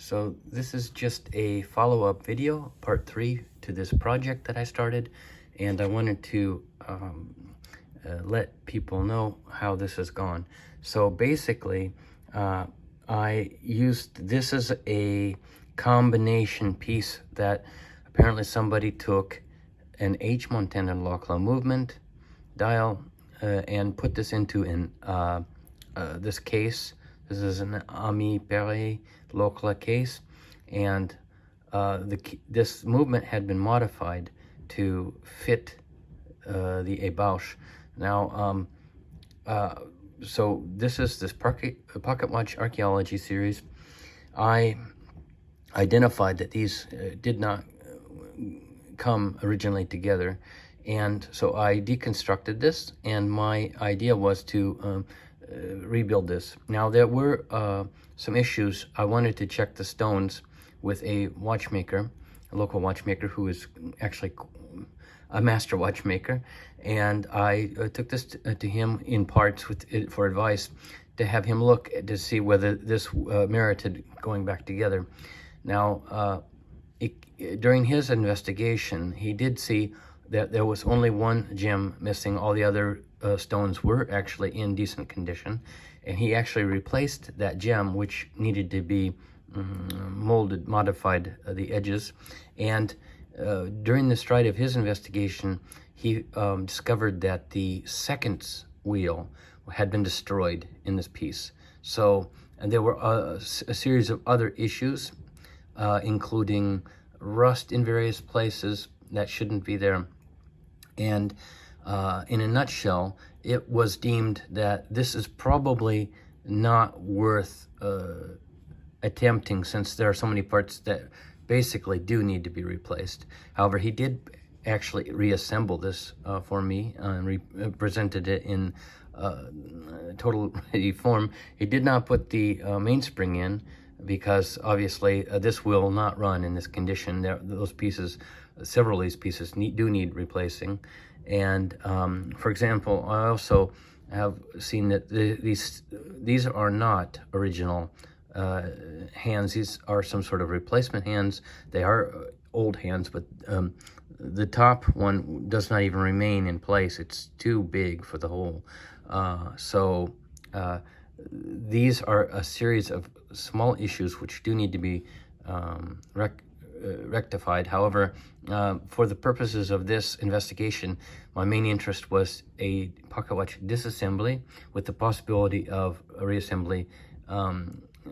So this is just a follow-up video, part 3 to this project that I started, and I wanted to let people know how this has gone. So basically, I used this as a combination piece that apparently somebody took an H Montana Locklaw movement dial and put this into this case. This is an Ami Perret Locklaw case, and this movement had been modified to fit the Ebauche. Now, so this is this Pocket Watch Archaeology series. I identified that these did not come originally together, and so I deconstructed this, and my idea was to rebuild this. Now, there were some issues. I wanted to check the stones with a watchmaker, a local watchmaker who is actually a master watchmaker, and I took this to him in parts for advice, to have him look to see whether this merited going back together. Now, during his investigation, he did see that there was only one gem missing. All the other stones were actually in decent condition, and he actually replaced that gem, which needed to be modified the edges. And during the stride of his investigation, he discovered that the seconds wheel had been destroyed in this piece. So, and there were a series of other issues, including rust in various places that shouldn't be there. And in a nutshell, it was deemed that this is probably not worth attempting, since there are so many parts that basically do need to be replaced. However, he did actually reassemble this for me and presented it in total ready form. He did not put the mainspring in, because obviously this will not run in this condition. Those pieces, several of these pieces do need replacing. And for example, I also have seen that these are not original hands. These are some sort of replacement hands. They are old hands, but the top one does not even remain in place. It's too big for the hole. These are a series of small issues which do need to be rectified. However, for the purposes of this investigation, my main interest was a pocket watch disassembly with the possibility of a reassembly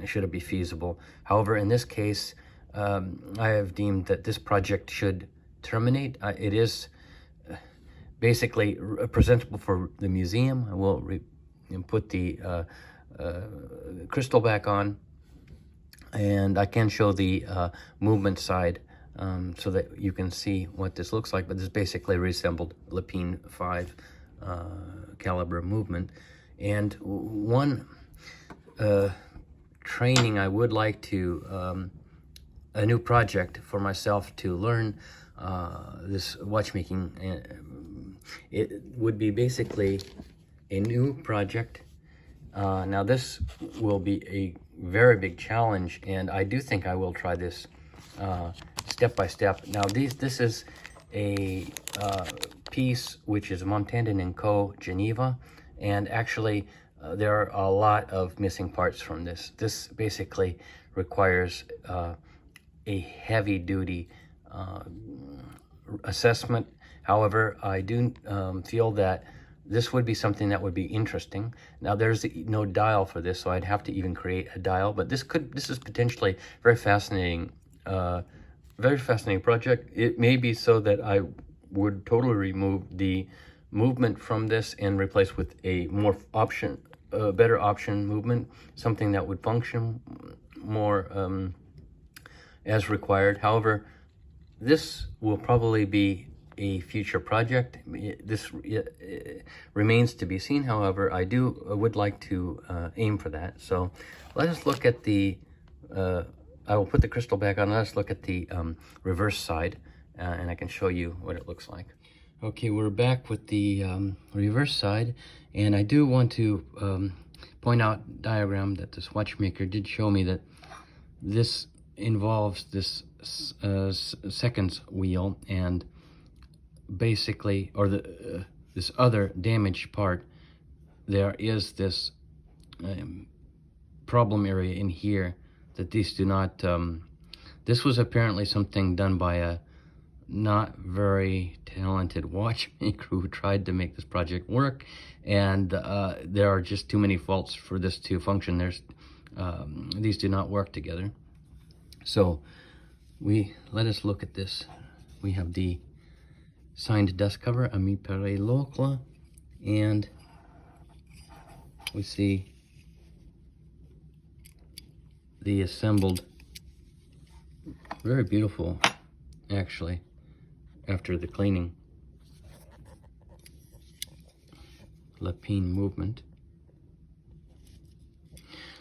should it be feasible. However, in this case, I have deemed that this project should terminate. It is basically presentable for the museum. I will put the crystal back on, and I can show the movement side so that you can see what this looks like. But this is basically reassembled Lapine 5 caliber movement. And one training I would like to, a new project for myself to learn this watchmaking, it would be basically a new project. Now this will be a very big challenge, and I do think I will try this step by step. Now this is a piece which is Montandon & Co. Geneva, and actually there are a lot of missing parts from this. This basically requires a heavy-duty assessment. However, I do feel that this would be something that would be interesting. Now, there's no dial for this, so I'd have to even create a dial. But this is potentially very fascinating project. It may be so that I would totally remove the movement from this and replace with a more better option movement, something that would function more as required. However, this will probably be a future project. This remains to be seen. However, I would like to aim for that. So let us look at the, I will put the crystal back on. Let us look at the reverse side, and I can show you what it looks like. Okay, we're back with the reverse side, and I do want to point out diagram that this watchmaker did show me that this involves this seconds wheel, and basically, or the this other damaged part, there is this problem area in here that these do not, this was apparently something done by a not very talented watchmaker who tried to make this project work, and there are just too many faults for this to function. These do not work together. So let us look at this. We have the signed dust cover, Ami Pere L'Ocle, and we see the assembled, very beautiful actually, after the cleaning, lapine movement.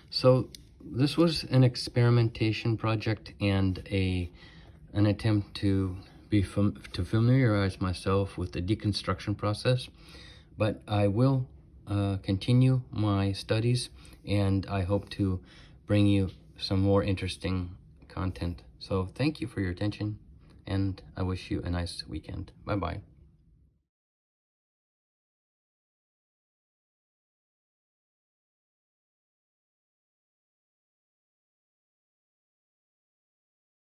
So this was an experimentation project and an attempt to familiarize myself with the deconstruction process, but I will continue my studies, and I hope to bring you some more interesting content. So thank you for your attention, and I wish you a nice weekend. Bye-bye.